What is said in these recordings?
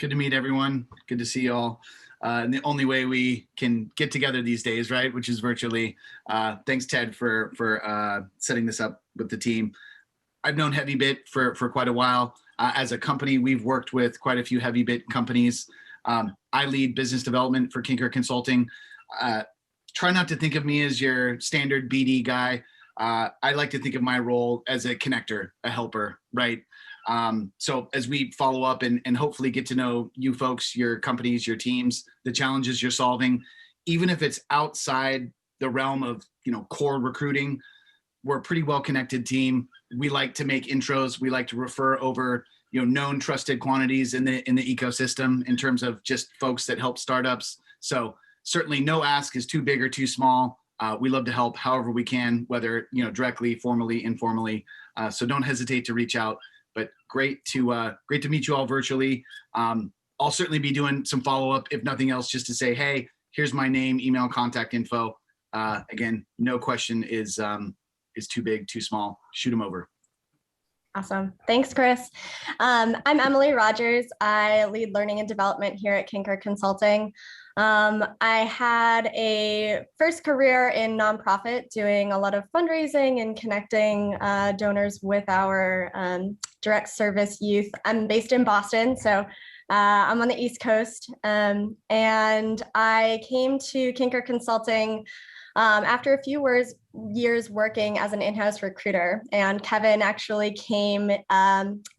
Good to meet everyone. Good to see you all. And the only way we can get together these days, right, which is virtually. Thanks, Ted, for setting this up with the team. I've known Heavybit for quite a while. As a company, we've worked with quite a few Heavybit companies. I lead business development for Kinkor Consulting. Try not to think of me as your standard BD guy. I like to think of my role as a connector, a helper, right? So as we follow up and hopefully get to know you folks, your companies, your teams, the challenges you're solving, even if it's outside the realm of, core recruiting, we're a pretty well-connected team. We like to make intros. We like to refer over, known trusted quantities in the ecosystem in terms of just folks that help startups. So certainly no ask is too big or too small. We love to help however we can, whether, directly, formally, informally. So don't hesitate to reach out. But great to meet you all virtually. I'll certainly be doing some follow-up, if nothing else, just to say, hey, here's my name, email, contact info. Again, no question is too big, too small. Shoot them over. Awesome. Thanks, Chris. I'm Emily Rogers. I lead learning and development here at Kinkor Consulting. I had a first career in nonprofit doing a lot of fundraising and connecting donors with our direct service youth. I'm based in Boston, so I'm on the East Coast. And I came to Kinkor Consulting after a few years working as an in-house recruiter, and Kevin actually came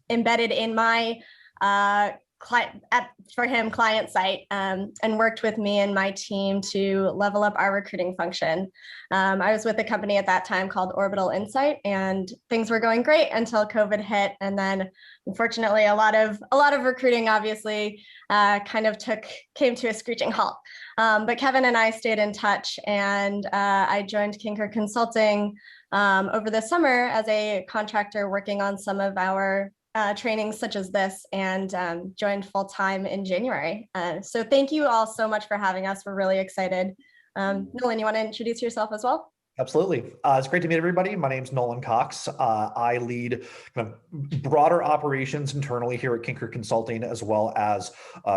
embedded in my client site and worked with me and my team to level up our recruiting function. I was with a company at that time called Orbital Insight, and things were going great until COVID hit, and then unfortunately a lot of recruiting obviously came to a screeching halt. But Kevin and I stayed in touch, and I joined Kinkor Consulting over the summer as a contractor working on some of our trainings such as this, and joined full-time in January. So thank you all so much for having us. We're really excited. Nolan, you want to introduce yourself as well? Absolutely. It's great to meet everybody. My name's Nolan Cox. I lead kind of broader operations internally here at Kinkor Consulting, as well as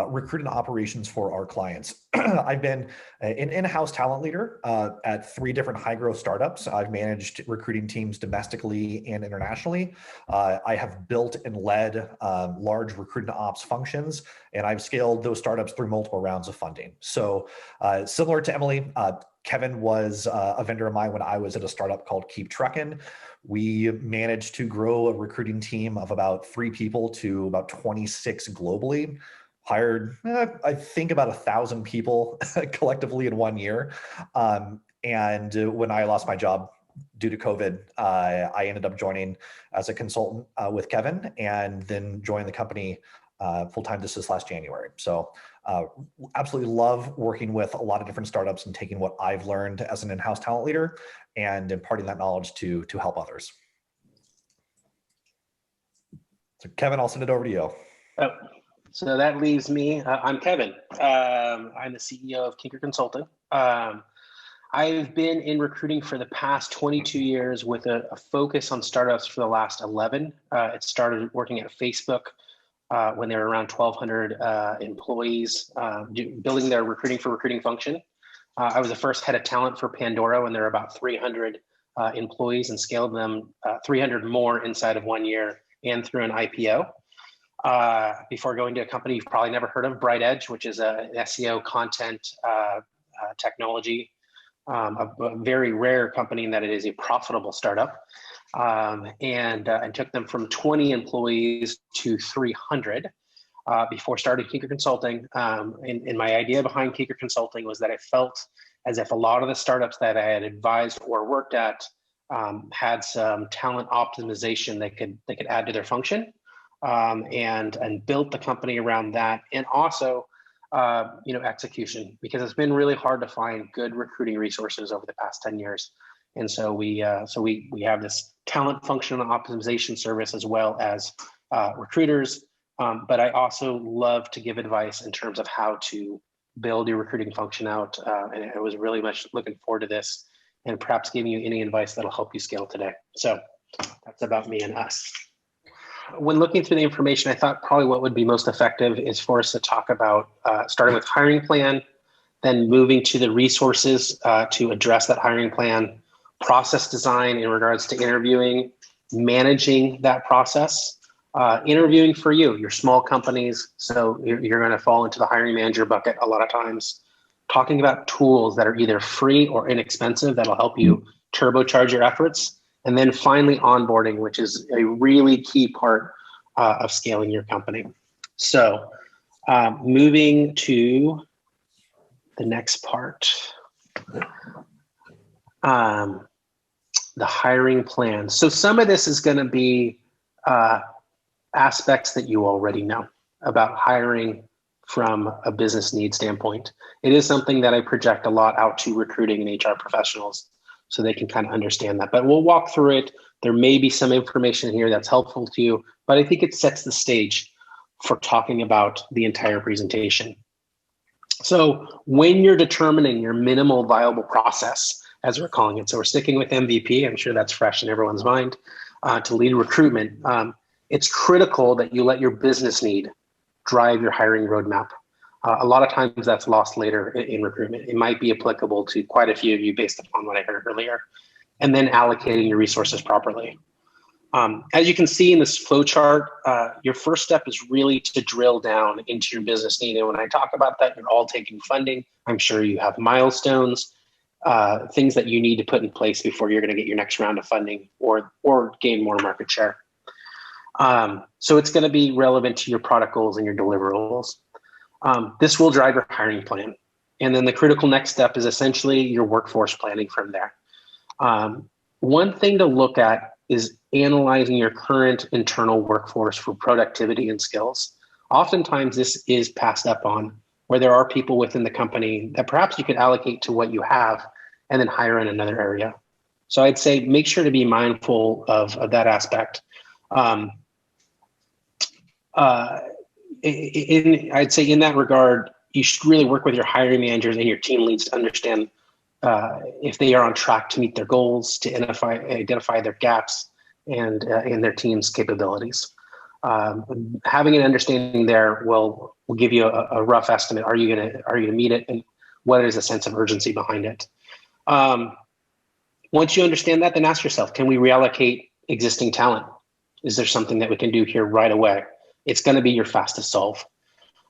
recruiting operations for our clients. I've been an in-house talent leader at 3 different high-growth startups. I've managed recruiting teams domestically and internationally. I have built and led large recruiting ops functions, and I've scaled those startups through multiple rounds of funding. So similar to Emily, Kevin was a vendor of mine when I was at a startup called Keep Truckin'. We managed to grow a recruiting team of about 3 people to about 26 globally. Hired, I think, about 1,000 people collectively in 1 year. And when I lost my job due to COVID, I ended up joining as a consultant with Kevin, and then joined the company full-time this last January. So absolutely love working with a lot of different startups and taking what I've learned as an in-house talent leader and imparting that knowledge to help others. So Kevin, I'll send it over to you. Oh, so that leaves me. I'm Kevin. I'm the CEO of Kinkor Consulting. I've been in recruiting for the past 22 years with a focus on startups for the last 11. It started working at Facebook when they were around 1,200 employees, building their recruiting function. I was the first head of talent for Pandora when there were about 300 employees, and scaled them 300 more inside of 1 year and through an IPO. Before going to a company you've probably never heard of, BrightEdge, which is an SEO content technology, a very rare company in that it is a profitable startup. And took them from 20 employees to 300 before starting Kinkor Consulting. And my idea behind Kinkor Consulting was that I felt as if a lot of the startups that I had advised or worked at had some talent optimization they could add to their function, and built the company around that, and also execution, because it's been really hard to find good recruiting resources over the past 10 years. And so we have this talent function and optimization service, as well as recruiters. But I also love to give advice in terms of how to build your recruiting function out. And I was really much looking forward to this, and perhaps giving you any advice that'll help you scale today. So that's about me and us. when looking through the information, I thought probably what would be most effective is for us to talk about starting with hiring plan, then moving to the resources to address that hiring plan, process design in regards to interviewing, managing that process, interviewing for you, your small companies. So you're going to fall into the hiring manager bucket a lot of times. Talking about tools that are either free or inexpensive that'll help you turbocharge your efforts. And then finally, onboarding, which is a really key part of scaling your company. So moving to the next part, the hiring plan. So some of this is going to be aspects that you already know about hiring from a business need standpoint. It is something that I project a lot out to recruiting and HR professionals so they can kind of understand that. But we'll walk through it. There may be some information here that's helpful to you, but I think it sets the stage for talking about the entire presentation. So when you're determining your minimal viable process, as we're calling it, so we're sticking with MVP, I'm sure that's fresh in everyone's mind, to lead recruitment, it's critical that you let your business need drive your hiring roadmap. A lot of times that's lost later in recruitment. It might be applicable to quite a few of you based upon what I heard earlier. And then allocating your resources properly. As you can see in this flow chart, your first step is really to drill down into your business need. And when I talk about that, you're all taking funding. I'm sure you have milestones, things that you need to put in place before you're going to get your next round of funding or gain more market share. So it's going to be relevant to your product goals and your deliverables. This will drive your hiring plan. And then the critical next step is essentially your workforce planning from there. One thing to look at is analyzing your current internal workforce for productivity and skills. Oftentimes this is passed up on, where there are people within the company that perhaps you could allocate to what you have and then hire in another area. So I'd say make sure to be mindful of that aspect. I'd say in that regard, you should really work with your hiring managers and your team leads to understand if they are on track to meet their goals, to identify their gaps and in their team's capabilities. Having an understanding there will give you a rough estimate. Are you gonna meet it, and what is the sense of urgency behind it? Once you understand that, then ask yourself, can we reallocate existing talent? Is there something that we can do here right away? It's going to be your fastest solve.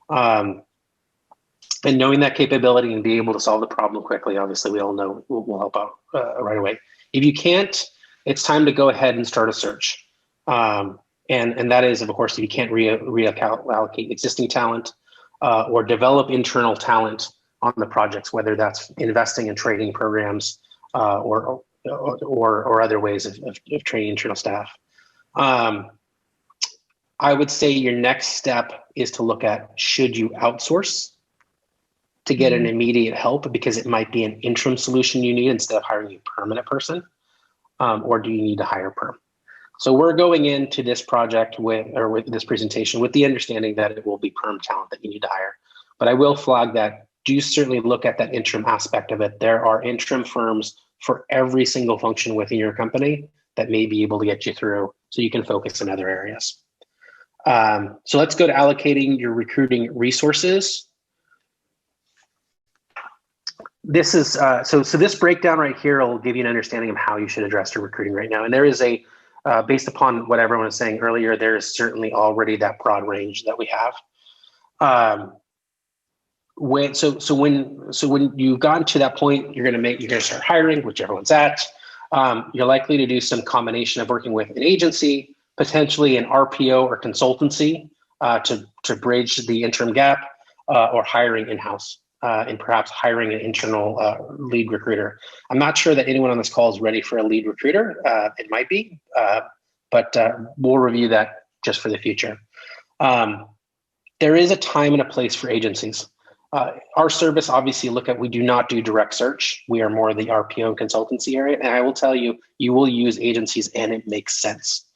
And knowing that capability and being able to solve the problem quickly, obviously, we all know will help out right away. If you can't, it's time to go ahead and start a search. And that is, of course, if you can't reallocate existing talent or develop internal talent on the projects, whether that's investing in training programs or other ways of training internal staff. I would say your next step is to look at, should you outsource to get an immediate help because it might be an interim solution you need instead of hiring a permanent person, or do you need to hire perm? So we're going into this project with this presentation with the understanding that it will be perm talent that you need to hire. But I will flag that, do certainly look at that interim aspect of it. There are interim firms for every single function within your company that may be able to get you through so you can focus in other areas. So let's go to allocating your recruiting resources. This is, so this breakdown right here will give you an understanding of how you should address your recruiting right now. And there is a, based upon what everyone was saying earlier, there is certainly already that broad range that we have. When you've gotten to that point, you're going to start hiring, which everyone's at. You're likely to do some combination of working with an agency, potentially an RPO or consultancy to bridge the interim gap, or hiring in-house and perhaps hiring an internal lead recruiter. I'm not sure that anyone on this call is ready for a lead recruiter. It might be, but we'll review that just for the future. There is a time and a place for agencies. Our service, obviously, we do not do direct search. We are more the RPO and consultancy area. And I will tell you, you will use agencies and it makes sense.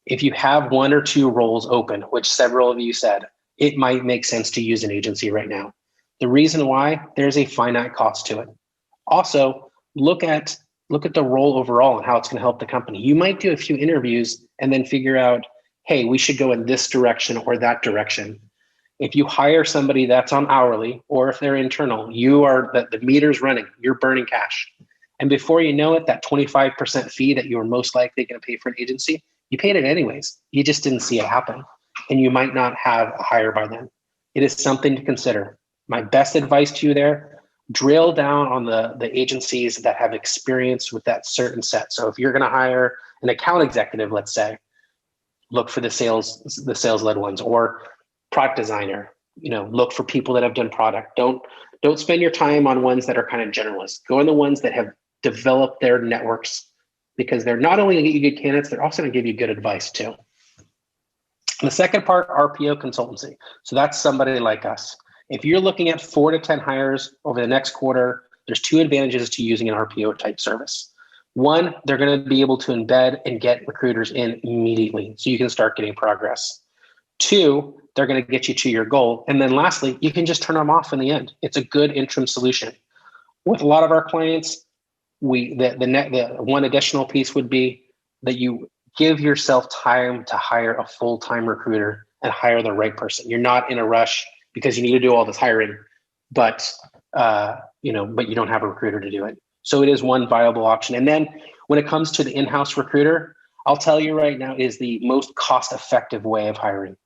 If you have one or two roles open, which several of you said, it might make sense to use an agency right now. The reason why, there's a finite cost to it. Also, look at the role overall and how it's going to help the company. You might do a few interviews and then figure out, hey, we should go in this direction or that direction. If you hire somebody that's on hourly, or if they're internal, you are the meter's running, you're burning cash. And before you know it, that 25% fee that you were most likely going to pay for an agency, you paid it anyways. You just didn't see it happen. And you might not have a hire by then. It is something to consider. My best advice to you there, drill down on the agencies that have experience with that certain set. So if you're going to hire an account executive, let's say, look for the sales-led ones, or product designer, look for people that have done product. Don't spend your time on ones that are kind of generalists. Go on the ones that have developed their networks, because they're not only going to get you good candidates, they're also going to give you good advice too. And the second part, RPO consultancy. So that's somebody like us. If you're looking at 4 to 10 hires over the next quarter, there's 2 advantages to using an RPO type service. One, they're going to be able to embed and get recruiters in immediately, so you can start getting progress. 2, they're going to get you to your goal. And then lastly, you can just turn them off in the end. It's a good interim solution. With a lot of our clients, the one additional piece would be that you give yourself time to hire a full-time recruiter and hire the right person. You're not in a rush because you need to do all this hiring, but you don't have a recruiter to do it. So it is one viable option. And then when it comes to the in-house recruiter, I'll tell you right now, is the most cost-effective way of hiring.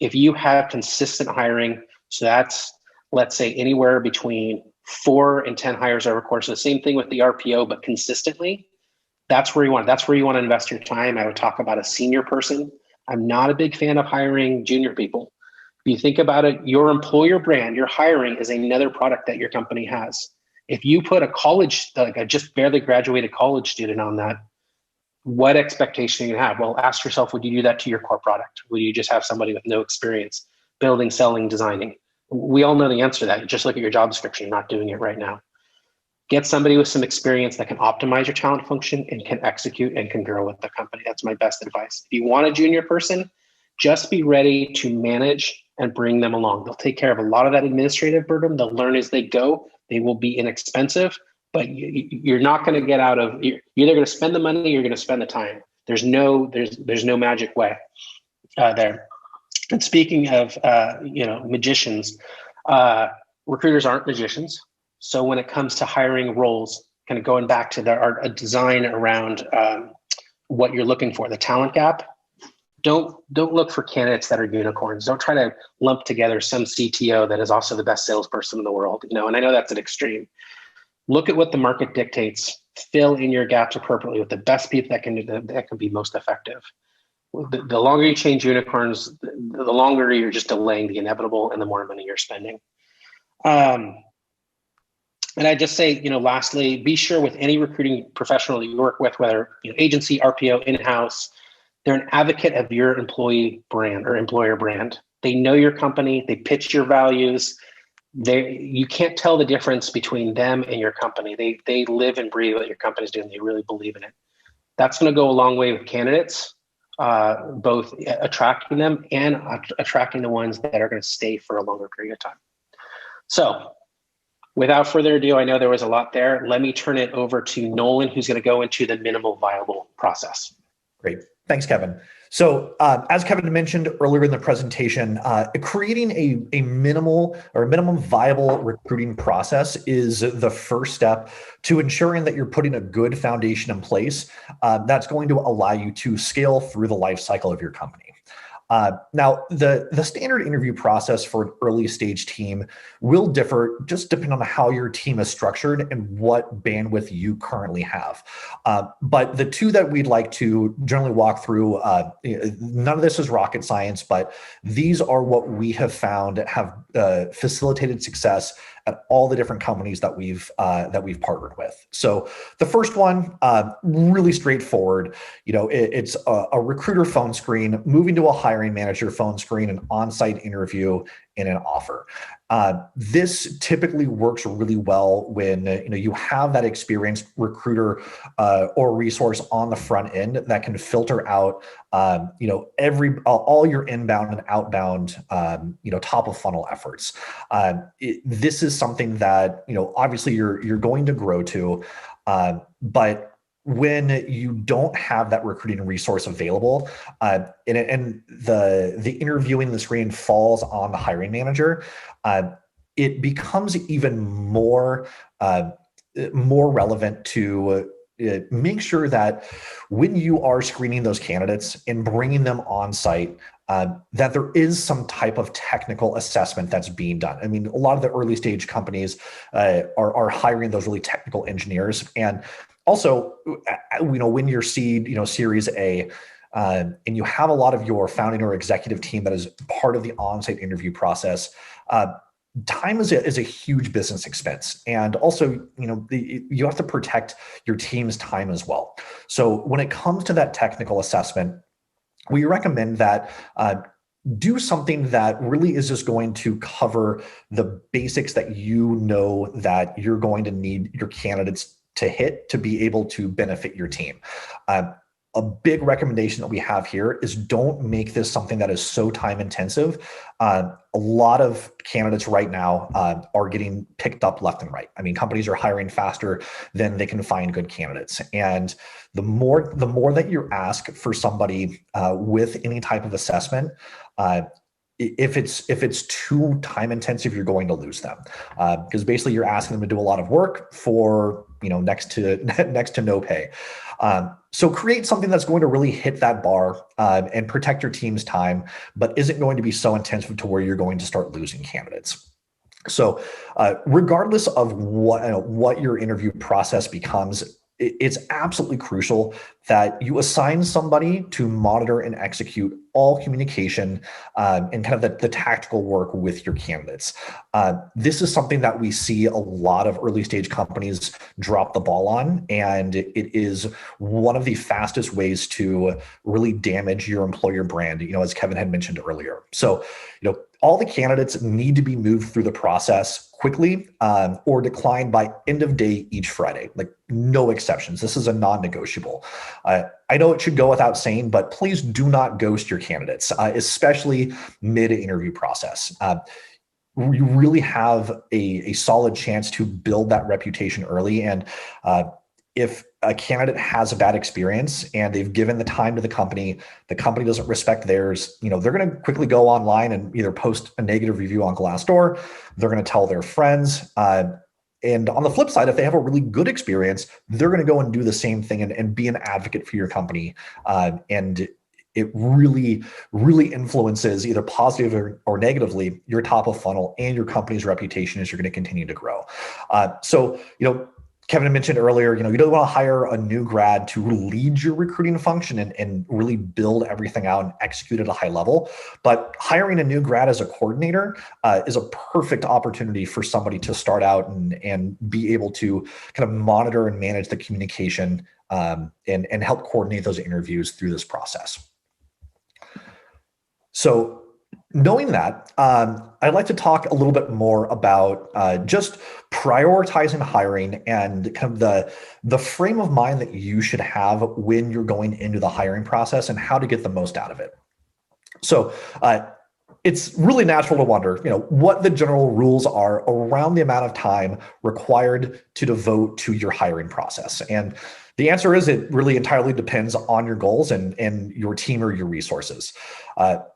If you have consistent hiring, so that's, let's say, anywhere between 4 and 10 hires over course. So the same thing with the RPO, but consistently, that's where you want to invest your time. I would talk about a senior person. I'm not a big fan of hiring junior people. If you think about it, your employer brand, your hiring is another product that your company has. If you put a college, like a just barely graduated college student on that, what expectation are you gonna have? Well, ask yourself, would you do that to your core product? Would you just have somebody with no experience building, selling, designing? We all know the answer to that. You just look at your job description, you're not doing it right now. Get somebody with some experience that can optimize your talent function and can execute and can grow with the company. That's my best advice. If you want a junior person, just be ready to manage and bring them along. They'll take care of a lot of that administrative burden. They'll learn as they go. They will be inexpensive, but you're not going to get out of, you're either going to spend the money or you're going to spend the time. There's no magic way there. And speaking of, magicians, recruiters aren't magicians. So when it comes to hiring roles, kind of going back to a design around what you're looking for, the talent gap, don't look for candidates that are unicorns. Don't try to lump together some CTO that is also the best salesperson in the world. And I know that's an extreme. Look at what the market dictates. Fill in your gaps appropriately with the best people that can be most effective. The longer you change unicorns, the longer you're just delaying the inevitable and the more money you're spending. And I just say, lastly, be sure with any recruiting professional that you work with, whether agency, RPO, in-house, they're an advocate of your employee brand or employer brand. They know your company, they pitch your values. You can't tell the difference between them and your company. They live and breathe what your company's doing. They really believe in it. That's going to go a long way with candidates, both attracting them and attracting the ones that are going to stay for a longer period of time. So without further ado, I know there was a lot there. Let me turn it over to Nolan, who's going to go into the minimal viable process. Great. Thanks, Kevin. So as Kevin mentioned earlier in the presentation, creating a minimum viable recruiting process is the first step to ensuring that you're putting a good foundation in place that's going to allow you to scale through the life cycle of your company. Now, the standard interview process for an early stage team will differ just depending on how your team is structured and what bandwidth you currently have. But the two that we'd like to generally walk through, none of this is rocket science, but these are what we have found have facilitated success at all the different companies that we've partnered with. So the first one, really straightforward. It's a recruiter phone screen, moving to a hiring manager phone screen, an on-site interview, and an offer. This typically works really well when you have that experienced recruiter or resource on the front end that can filter out all your inbound and outbound top of funnel efforts. This is something that obviously you're going to grow to, but when you don't have that recruiting resource available, and the interviewing, the screening falls on the hiring manager, it becomes even more relevant to make sure that when you are screening those candidates and bringing them on site, that there is some type of technical assessment that's being done. I mean, a lot of the early stage companies are hiring those really technical engineers. And also, when you're seed, Series A, and you have a lot of your founding or executive team that is part of the on-site interview process, time is a huge business expense. And also, you have to protect your team's time as well. So when it comes to that technical assessment, we recommend that do something that really is just going to cover the basics that that you're going to need your candidates to hit to be able to benefit your team. A big recommendation that we have here is don't make this something that is so time intensive. A lot of candidates right now are getting picked up left and right. I mean, companies are hiring faster than they can find good candidates. And the more that you ask for somebody with any type of assessment, if it's too time intensive, you're going to lose them, because basically you're asking them to do a lot of work for next to no pay. So create something that's going to really hit that bar and protect your team's time, but isn't going to be so intensive to where you're going to start losing candidates. So regardless of what your interview process becomes, it's absolutely crucial that you assign somebody to monitor and execute all communication and kind of the tactical work with your candidates. This is something that we see a lot of early stage companies drop the ball on, and it is one of the fastest ways to really damage your employer brand, as Kevin had mentioned earlier. So, all the candidates need to be moved through the process quickly or declined by end of day each Friday, like no exceptions. This is a non-negotiable. I know it should go without saying, but please do not ghost your candidates, especially mid-interview process. You really have a solid chance to build that reputation early. And if a candidate has a bad experience and they've given the time to the company doesn't respect theirs, they're going to quickly go online and either post a negative review on Glassdoor, they're going to tell their friends. And on the flip side, if they have a really good experience, they're going to go and do the same thing and be an advocate for your company. And it really, really influences either positively or negatively your top of funnel and your company's reputation as you're going to continue to grow. So, Kevin mentioned earlier, you don't want to hire a new grad to lead your recruiting function and really build everything out and execute at a high level. But hiring a new grad as a coordinator is a perfect opportunity for somebody to start out and be able to kind of monitor and manage the communication and help coordinate those interviews through this process. So knowing that, I'd like to talk a little bit more about just prioritizing hiring and kind of the frame of mind that you should have when you're going into the hiring process and how to get the most out of it. So it's really natural to wonder, what the general rules are around the amount of time required to devote to your hiring process. And the answer is it really entirely depends on your goals and your team or your resources.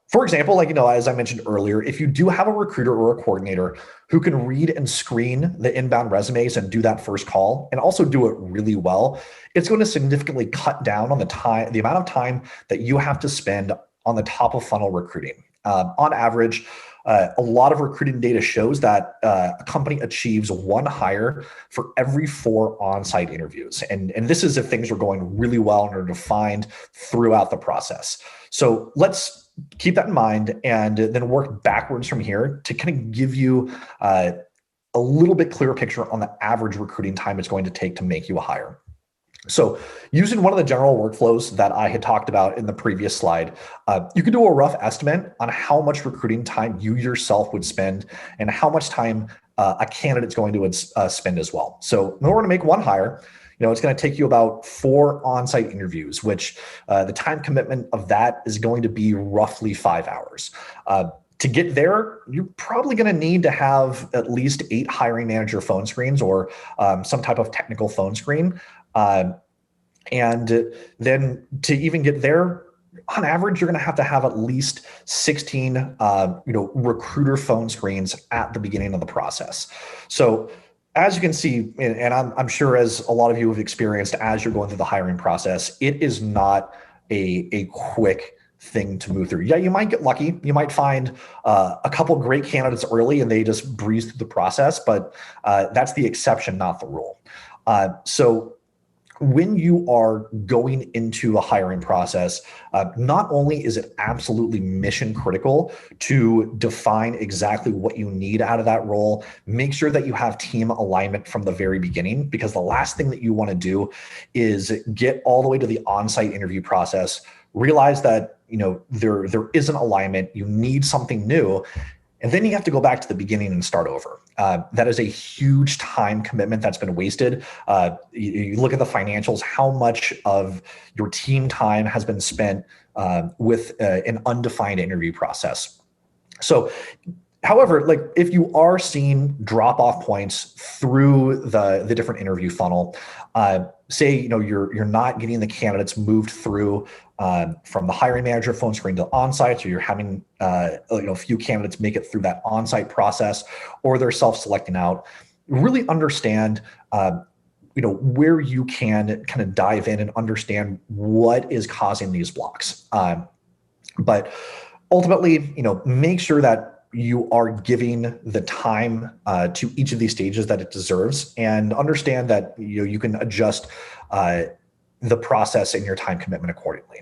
For example, as I mentioned earlier, if you do have a recruiter or a coordinator who can read and screen the inbound resumes and do that first call and also do it really well, it's going to significantly cut down on the amount of time that you have to spend on the top of funnel recruiting. On average, a lot of recruiting data shows that a company achieves one hire for every 4 on-site interviews. And this is if things are going really well and are defined throughout the process. So let's keep that in mind and then work backwards from here to kind of give you a little bit clearer picture on the average recruiting time it's going to take to make you a hire. So using one of the general workflows that I had talked about in the previous slide, you could do a rough estimate on how much recruiting time you yourself would spend and how much time a candidate's going to spend as well. So in order to make one hire, it's going to take you about 4 on-site interviews, which the time commitment of that is going to be roughly 5 hours. To get there, you're probably going to need to have at least 8 hiring manager phone screens or some type of technical phone screen. And then to even get there, on average, you're going to have at least 16, recruiter phone screens at the beginning of the process. So as you can see, and I'm sure as a lot of you have experienced as you're going through the hiring process, it is not a quick thing to move through. Yeah, you might get lucky. You might find a couple great candidates early and they just breeze through the process, but that's the exception, not the rule. So when you are going into a hiring process, not only is it absolutely mission critical to define exactly what you need out of that role, make sure that you have team alignment from the very beginning, because the last thing that you want to do is get all the way to the on-site interview process, realize that there isn't alignment, you need something new, and then you have to go back to the beginning and start over. That is a huge time commitment that's been wasted. You look at the financials, how much of your team time has been spent with an undefined interview process. So, however, like if you are seeing drop-off points through the different interview funnel, say you're not getting the candidates moved through from the hiring manager phone screen to on-site, or you're having a few candidates make it through that on-site process, or they're self-selecting out. Really understand where you can kind of dive in and understand what is causing these blocks. But ultimately, make sure that you are giving the time to each of these stages that it deserves, and understand that you can adjust the process and your time commitment accordingly.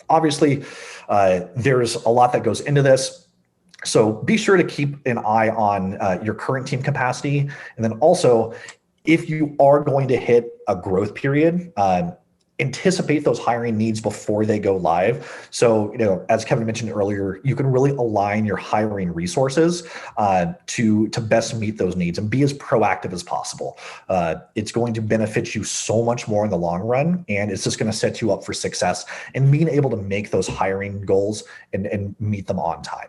Obviously, there's a lot that goes into this. So be sure to keep an eye on your current team capacity. And then also, if you are going to hit a growth period, anticipate those hiring needs before they go live. So, as Kevin mentioned earlier, you can really align your hiring resources to best meet those needs and be as proactive as possible. It's going to benefit you so much more in the long run, and it's just going to set you up for success and being able to make those hiring goals and meet them on time.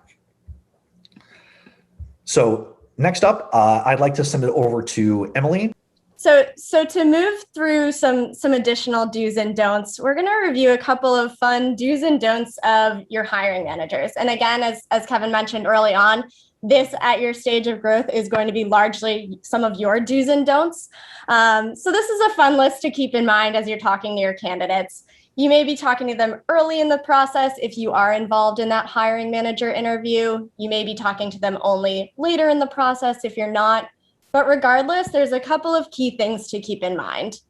So next up, I'd like to send it over to Emily. So to move through some additional do's and don'ts, we're going to review a couple of fun do's and don'ts of your hiring managers. And again, as Kevin mentioned early on, this at your stage of growth is going to be largely some of your do's and don'ts. So this is a fun list to keep in mind as you're talking to your candidates. You may be talking to them early in the process if you are involved in that hiring manager interview. You may be talking to them only later in the process if you're not. But regardless, there's a couple of key things to keep in mind.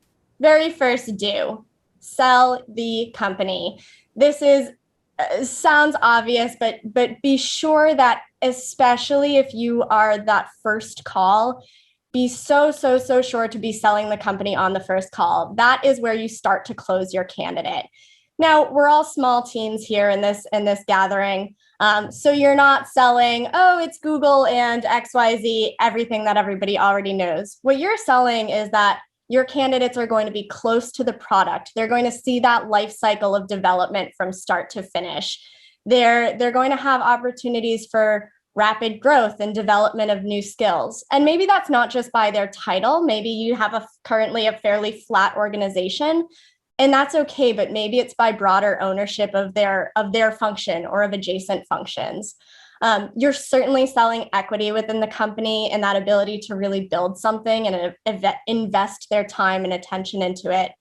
Very first, sell the company. This sounds obvious, but be sure that especially if you are that first call, be so sure to be selling the company on the first call. That is where you start to close your candidate. Now, we're all small teams here in this gathering. So you're not selling, it's Google and XYZ, everything that everybody already knows. What you're selling is that your candidates are going to be close to the product. They're going to see that life cycle of development from start to finish. They're going to have opportunities for rapid growth and development of new skills. And maybe that's not just by their title. Maybe you have currently a fairly flat organization, and that's okay, but maybe it's by broader ownership of their function or of adjacent functions. You're certainly selling equity within the company and that ability to really build something and invest their time and attention into it.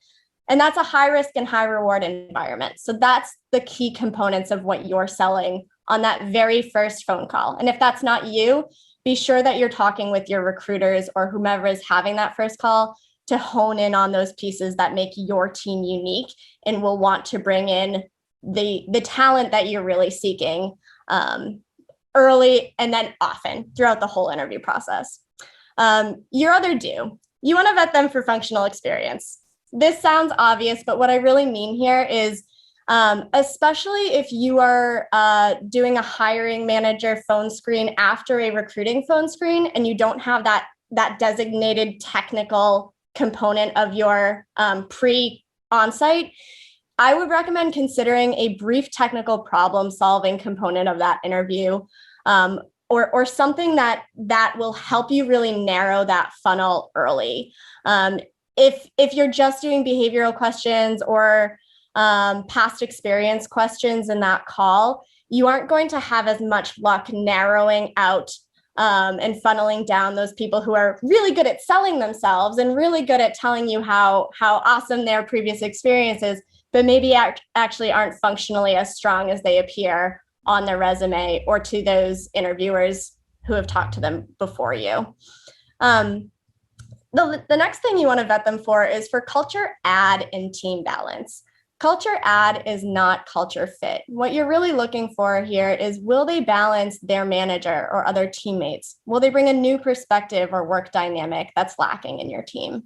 And that's a high risk and high reward environment. So that's the key components of what you're selling on that very first phone call. And if that's not you, be sure that you're talking with your recruiters or whomever is having that first call to hone in on those pieces that make your team unique and will want to bring in the talent that you're really seeking early and then often throughout the whole interview process. Your other do, you want to vet them for functional experience. This sounds obvious, but what I really mean here is especially if you are doing a hiring manager phone screen after a recruiting phone screen and you don't have that designated technical component of your pre-onsite, I would recommend considering a brief technical problem-solving component of that interview, or something that will help you really narrow that funnel early. if you're just doing behavioral questions or past experience questions in that call, you aren't going to have as much luck narrowing out and funneling down those people who are really good at selling themselves and really good at telling you how awesome their previous experience is, but maybe actually aren't functionally as strong as they appear on their resume or to those interviewers who have talked to them before you. The next thing you want to vet them for is for culture add and team balance. Culture add is not culture fit. What you're really looking for here is, will they balance their manager or other teammates? Will they bring a new perspective or work dynamic that's lacking in your team?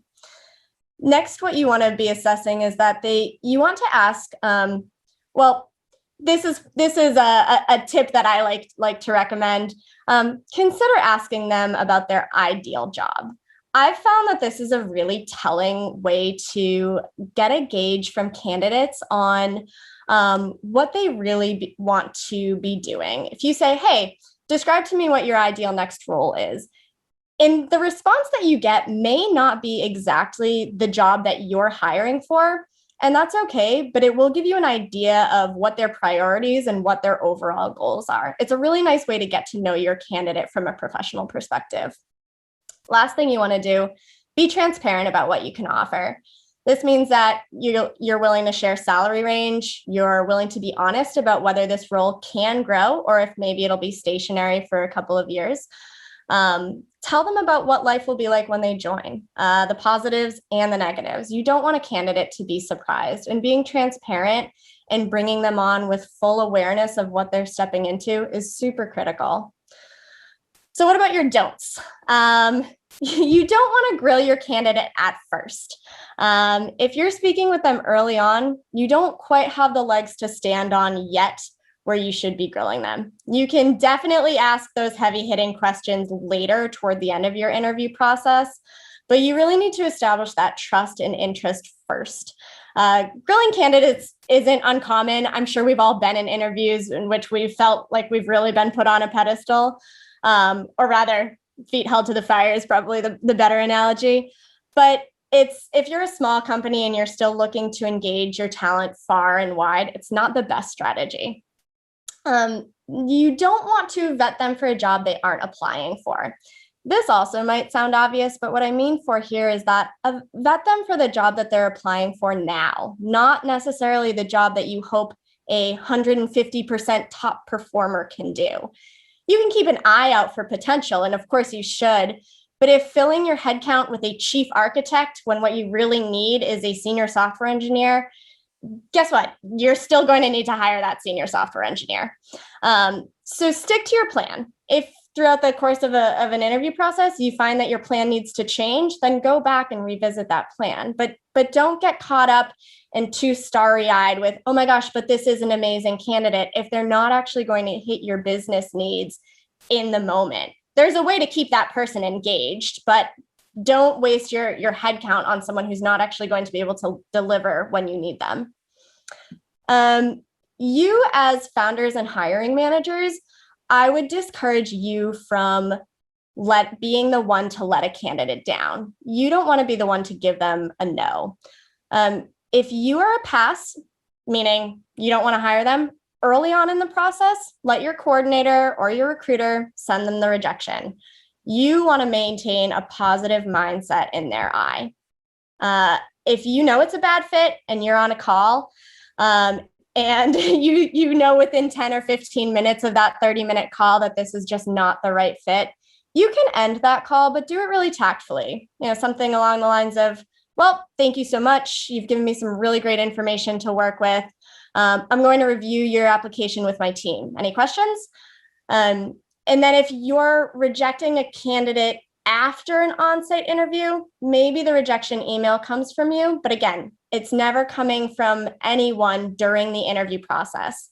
Next, what you want to be assessing is that you want to ask, well, this is a tip that I like to recommend. Consider asking them about their ideal job. I've found that this is a really telling way to get a gauge from candidates on what they really want to be doing. If you say, hey, describe to me what your ideal next role is, and the response that you get may not be exactly the job that you're hiring for, and that's okay, but it will give you an idea of what their priorities and what their overall goals are. It's a really nice way to get to know your candidate from a professional perspective. Last thing you want to do, be transparent about what you can offer. This means that you're willing to share salary range, you're willing to be honest about whether this role can grow or if maybe it'll be stationary for a couple of years. Tell them about what life will be like when they join, the positives and the negatives. You don't want a candidate to be surprised, and being transparent and bringing them on with full awareness of what they're stepping into is super critical. So what about your don'ts? You don't want to grill your candidate at first. If you're speaking with them early on, you don't quite have the legs to stand on yet where you should be grilling them. You can definitely ask those heavy-hitting questions later toward the end of your interview process, but you really need to establish that trust and interest first. Grilling candidates isn't uncommon. I'm sure we've all been in interviews in which we felt like we've really been put on a pedestal, or rather, feet held to the fire is probably the better analogy. But if you're a small company and you're still looking to engage your talent far and wide, it's not the best strategy. You don't want to vet them for a job they aren't applying for. This also might sound obvious, but what I mean for here is that vet them for the job that they're applying for now, not necessarily the job that you hope a 150% top performer can do. You can keep an eye out for potential, and of course you should, but if filling your headcount with a chief architect when what you really need is a senior software engineer, guess what? You're still going to need to hire that senior software engineer. So stick to your plan. If throughout the course of an interview process, you find that your plan needs to change, then go back and revisit that plan. But don't get caught up and too starry-eyed with, oh my gosh, but this is an amazing candidate, if they're not actually going to hit your business needs in the moment. There's a way to keep that person engaged, but don't waste your headcount on someone who's not actually going to be able to deliver when you need them. You as founders and hiring managers, I would discourage you from being the one to let a candidate down. You don't want to be the one to give them a no. If you are a pass, meaning you don't want to hire them, early on in the process, let your coordinator or your recruiter send them the rejection. You want to maintain a positive mindset in their eye. If you know it's a bad fit and you're on a call, and you know within 10 or 15 minutes of that 30-minute call that this is just not the right fit, you can end that call, but do it really tactfully. Something along the lines of, well, thank you so much. You've given me some really great information to work with. I'm going to review your application with my team. Any questions? And then if you're rejecting a candidate after an on-site interview, maybe the rejection email comes from you. But again, it's never coming from anyone during the interview process.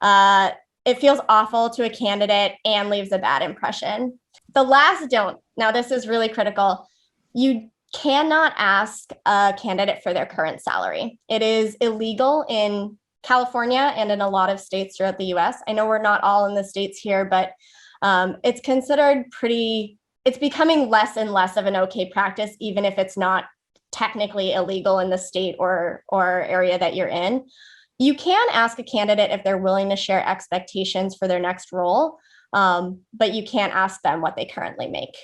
It feels awful to a candidate and leaves a bad impression. The last don't, now this is really critical. You cannot ask a candidate for their current salary. It is illegal in California and in a lot of states throughout the US. I know we're not all in the states here, but it's considered it's becoming less and less of an okay practice, even if it's not technically illegal in the state or area that you're in. You can ask a candidate if they're willing to share expectations for their next role, but you can't ask them what they currently make.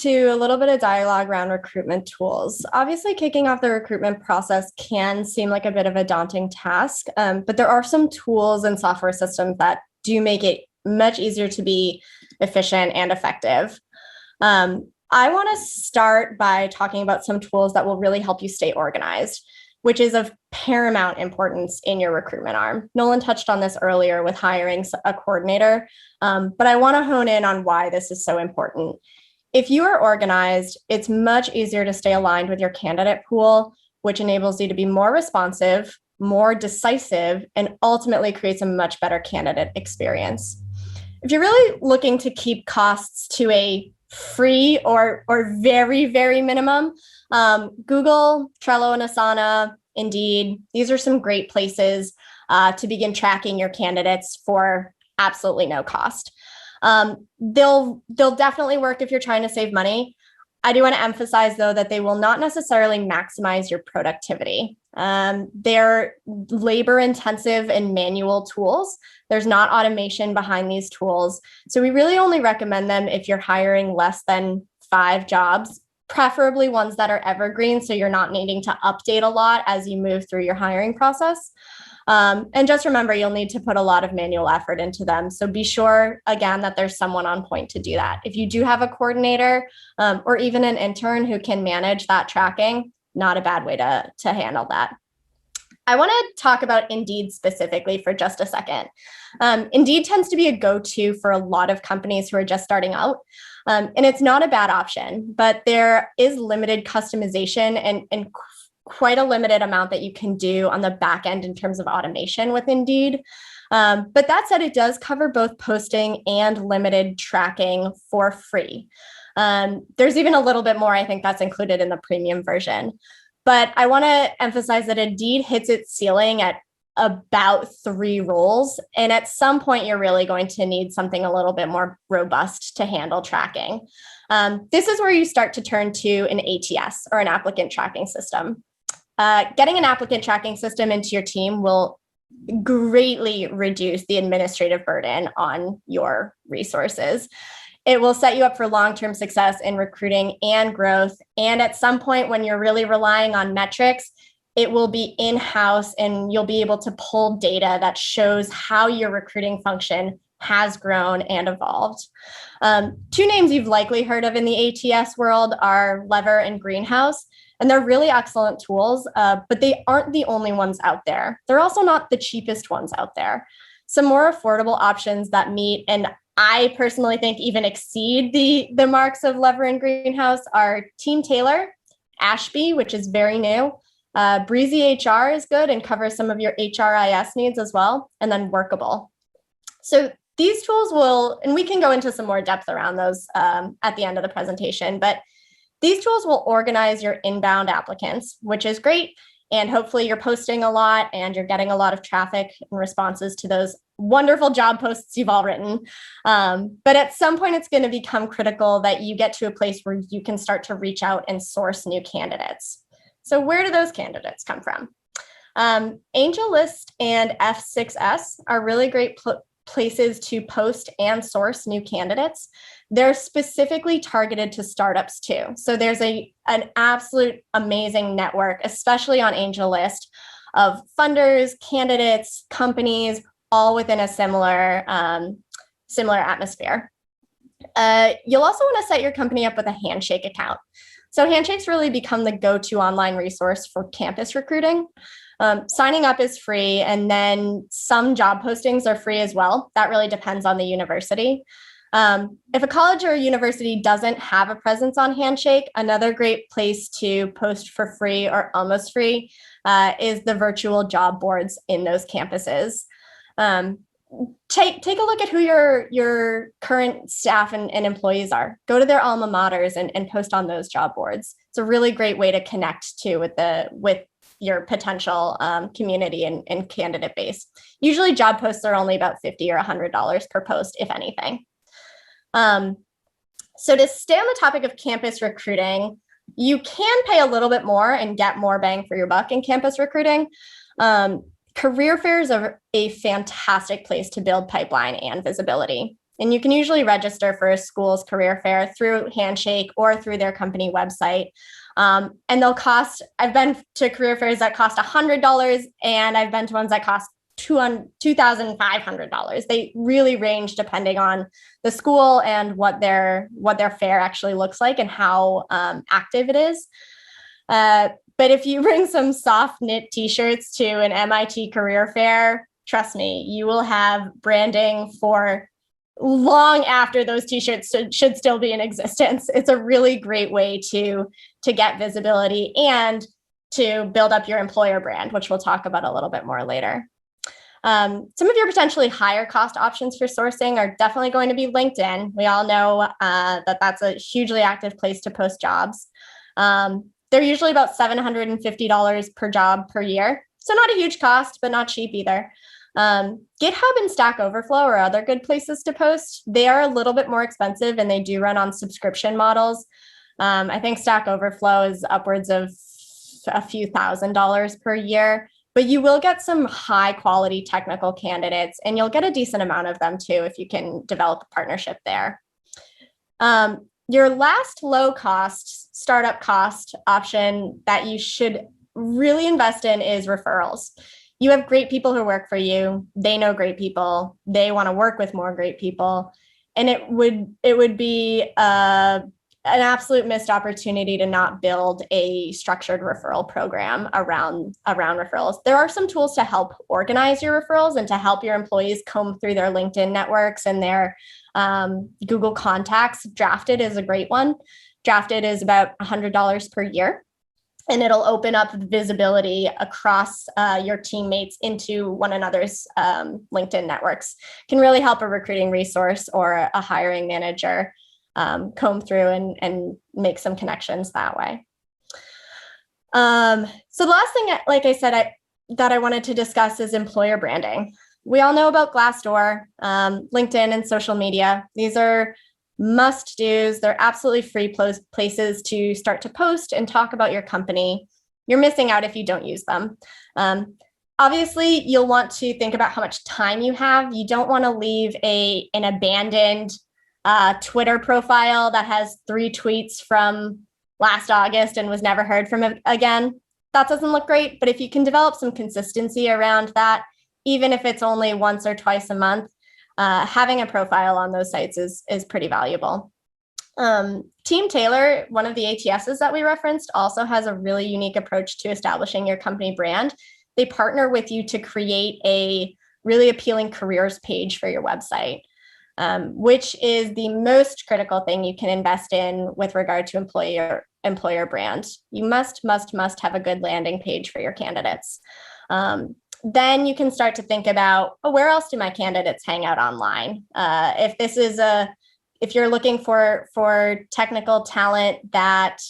To a little bit of dialogue around recruitment tools. Obviously, kicking off the recruitment process can seem like a bit of a daunting task, but there are some tools and software systems that do make it much easier to be efficient and effective. I want to start by talking about some tools that will really help you stay organized, which is of paramount importance in your recruitment arm. Nolan touched on this earlier with hiring a coordinator, but I want to hone in on why this is so important. If you are organized, it's much easier to stay aligned with your candidate pool, which enables you to be more responsive, more decisive, and ultimately creates a much better candidate experience. If you're really looking to keep costs to a free or very, very minimum, Google, Trello, and Asana, Indeed, these are some great places to begin tracking your candidates for absolutely no cost. They'll definitely work if you're trying to save money. I do want to emphasize, though, that they will not necessarily maximize your productivity. They're labor-intensive and manual tools. There's not automation behind these tools. So we really only recommend them if you're hiring less than 5 jobs, preferably ones that are evergreen, so you're not needing to update a lot as you move through your hiring process. And just remember, you'll need to put a lot of manual effort into them. So be sure, again, that there's someone on point to do that. If you do have a coordinator or even an intern who can manage that tracking, not a bad way to handle that. I want to talk about Indeed specifically for just a second. Indeed tends to be a go-to for a lot of companies who are just starting out. And it's not a bad option, but there is limited customization and quite a limited amount that you can do on the back end in terms of automation with Indeed. But that said, it does cover both posting and limited tracking for free. There's even a little bit more, I think, that's included in the premium version. But I want to emphasize that Indeed hits its ceiling at about 3 roles. And at some point, you're really going to need something a little bit more robust to handle tracking. This is where you start to turn to an ATS, or an applicant tracking system. Getting an applicant tracking system into your team will greatly reduce the administrative burden on your resources. It will set you up for long-term success in recruiting and growth. And at some point, when you're really relying on metrics, it will be in-house and you'll be able to pull data that shows how your recruiting function has grown and evolved. 2 names you've likely heard of in the ATS world are Lever and Greenhouse. And they're really excellent tools, but they aren't the only ones out there. They're also not the cheapest ones out there. Some more affordable options that meet, and I personally think even exceed the marks of Lever and Greenhouse, are Team Taylor, Ashby, which is very new. Breezy HR is good and covers some of your HRIS needs as well, and then Workable. So these tools will, and we can go into some more depth around those at the end of the presentation, but these tools will organize your inbound applicants, which is great. And hopefully you're posting a lot and you're getting a lot of traffic and responses to those wonderful job posts you've all written. But at some point, it's going to become critical that you get to a place where you can start to reach out and source new candidates. So where do those candidates come from? AngelList and F6S are really great places to post and source new candidates. They're specifically targeted to startups too. So there's an absolute amazing network, especially on AngelList, of funders, candidates, companies, all within a similar atmosphere. You'll also want to set your company up with a Handshake account. So Handshake's really become the go-to online resource for campus recruiting. Signing up is free, and then some job postings are free as well. That really depends on the university. If a college or a university doesn't have a presence on Handshake, another great place to post for free or almost free is the virtual job boards in those campuses. Take a look at who your current staff and employees are. Go to their alma maters and post on those job boards. It's a really great way to connect to with your potential community and candidate base. Usually job posts are only about $50 or $100 per post, if anything. So to stay on the topic of campus recruiting, You can pay a little bit more and get more bang for your buck in campus recruiting. Career fairs are a fantastic place to build pipeline and visibility. And you can usually register for a school's career fair through Handshake or through their company website. And they'll cost, I've been to career fairs that cost $100, and I've been to ones that cost $2,500. They really range depending on the school and what their fair actually looks like and how active it is. But if you bring some soft knit t-shirts to an MIT career fair, trust me, you will have branding for long after those t-shirts should still be in existence. It's a really great way to get visibility and to build up your employer brand, which we'll talk about a little bit more later. Some of your potentially higher cost options for sourcing are definitely going to be LinkedIn. We all know that that's a hugely active place to post jobs. They're usually about $750 per job per year. So not a huge cost, but not cheap either. GitHub and Stack Overflow are other good places to post. They are a little bit more expensive and they do run on subscription models. I think Stack Overflow is upwards of a few $1,000s per year, but you will get some high quality technical candidates and you'll get a decent amount of them too if you can develop a partnership there. Your last low cost startup cost option that you should really invest in is referrals. You have great people who work for you. They know great people. They want to work with more great people. And it would be an absolute missed opportunity to not build a structured referral program around referrals. There are some tools to help organize your referrals and to help your employees comb through their LinkedIn networks and their Google contacts. Drafted is a great one. Drafted is about $100 per year. And it'll open up visibility across your teammates into one another's LinkedIn networks. Can really help a recruiting resource or a hiring manager comb through and make some connections that way. So the last thing, like I said, that I wanted to discuss is employer branding. We all know about Glassdoor, LinkedIn, and social media. These are must-dos. They're absolutely free places to start to post and talk about your company. You're missing out if you don't use them. Obviously, you'll want to think about how much time you have. You don't want to leave an abandoned Twitter profile that has 3 tweets from last August and was never heard from again. That doesn't look great, but if you can develop some consistency around that, even if it's only once or twice a month, having a profile on those sites is pretty valuable. Team Taylor, one of the ATSs that we referenced, also has a really unique approach to establishing your company brand. They partner with you to create a really appealing careers page for your website, which is the most critical thing you can invest in with regard to employer brand. You must have a good landing page for your candidates. Then you can start to think about, oh, where else do my candidates hang out online? If you're looking for technical talent that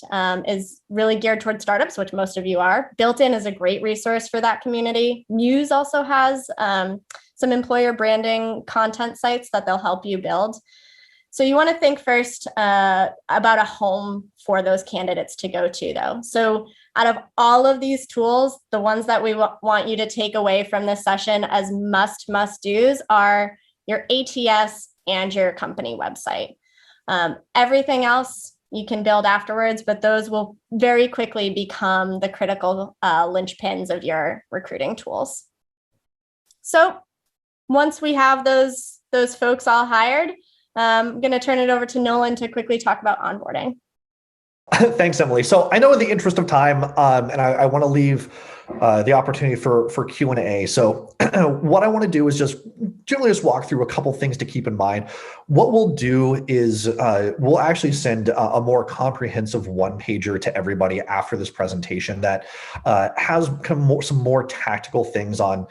is really geared towards startups, which most of you are, Built-in is a great resource for that community. Muse also has some employer branding content sites that they'll help you build. So you want to think first about a home for those candidates to go to, though. So out of all of these tools, the ones that we want you to take away from this session as must-dos are your ATS and your company website. Everything else you can build afterwards, but those will very quickly become the critical linchpins of your recruiting tools. So once we have those folks all hired, I'm going to turn it over to Nolan to quickly talk about onboarding. Thanks, Emily. So I know in the interest of time, and I want to leave the opportunity for Q&A. So what I want to do is just generally just walk through a couple things to keep in mind. What we'll do is we'll actually send a more comprehensive one-pager to everybody after this presentation that has kind of some more tactical things on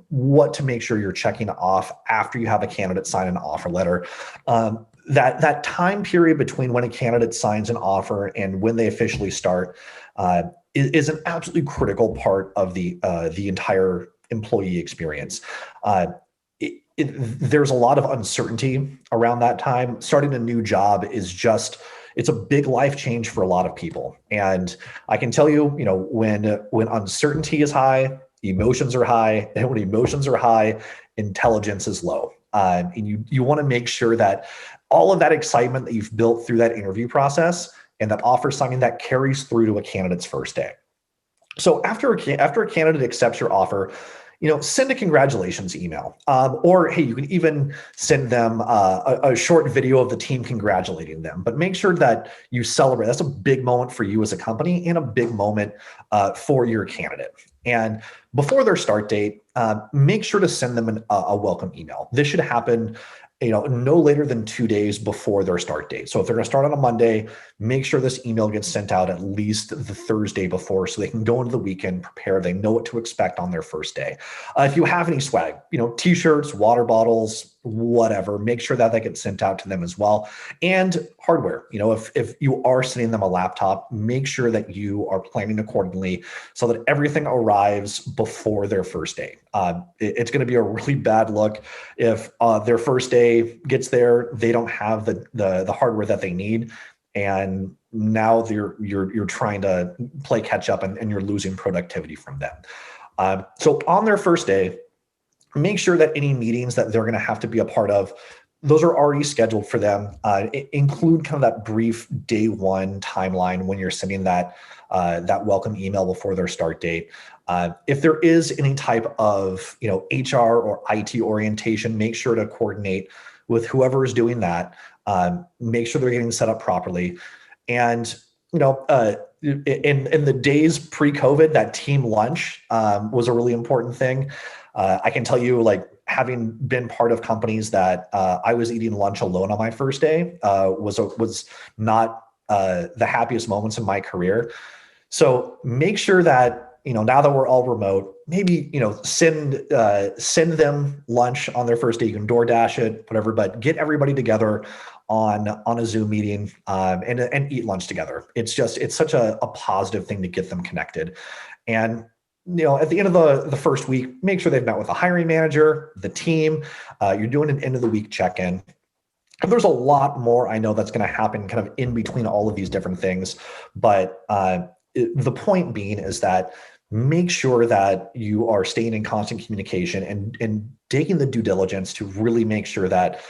what to make sure you're checking off after you have a candidate sign an offer letter. That time period between when a candidate signs an offer and when they officially start is an absolutely critical part of the entire employee experience. There's a lot of uncertainty around that time. Starting a new job is just, it's a big life change for a lot of people. And I can tell you, when uncertainty is high, emotions are high, and when emotions are high, intelligence is low. And you want to make sure that all of that excitement that you've built through that interview process and that offer signing, that carries through to a candidate's first day. So after a candidate accepts your offer, send a congratulations email, or hey, you can even send them a short video of the team congratulating them. But make sure that you celebrate. That's a big moment for you as a company and a big moment for your candidate. And before their start date, make sure to send them a welcome email. This should happen no later than 2 days before their start date. So if they're going to start on a Monday, make sure this email gets sent out at least the Thursday before so they can go into the weekend prepared. They know what to expect on their first day. If you have any swag, t-shirts, water bottles, whatever, make sure that gets sent out to them as well. And hardware, if you are sending them a laptop, make sure that you are planning accordingly so that everything arrives before their first day. It's going to be a really bad look if their first day gets there, they don't have the hardware that they need, and now you're trying to play catch up and you're losing productivity from them. So on their first day, make sure that any meetings that they're going to have to be a part of, those are already scheduled for them. Include kind of that brief day one timeline when you're sending that welcome email before their start date. If there is any type of HR or IT orientation, make sure to coordinate with whoever is doing that. Make sure they're getting set up properly. And in the days pre-COVID, that team lunch was a really important thing. I can tell you, having been part of companies that I was eating lunch alone on my first day was not the happiest moments in my career. So make sure that now that we're all remote, maybe send them lunch on their first day. You can DoorDash it, whatever, but get everybody together on a Zoom meeting and eat lunch together. It's such a positive thing to get them connected. And at the end of the first week, make sure they've met with the hiring manager, the team. You're doing an end of the week check-in. And there's a lot more I know that's going to happen kind of in between all of these different things. But the point being is that make sure that you are staying in constant communication and taking the due diligence to really make sure that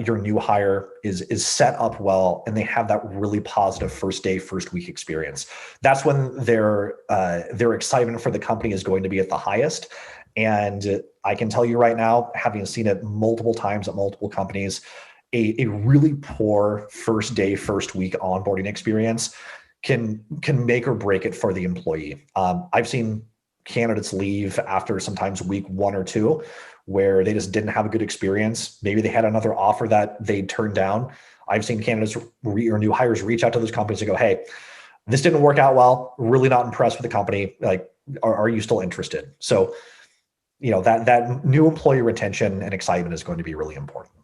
your new hire is set up well and they have that really positive first day, first week experience. That's when their excitement for the company is going to be at the highest. And I can tell you right now, having seen it multiple times at multiple companies, a really poor first day, first week onboarding experience can make or break it for the employee. I've seen candidates leave after sometimes week 1 or 2 where they just didn't have a good experience. Maybe they had another offer that they turned down. I've seen candidates or new hires reach out to those companies and go, hey, this didn't work out well. Really not impressed with the company. Are you still interested? So, that new employee retention and excitement is going to be really important.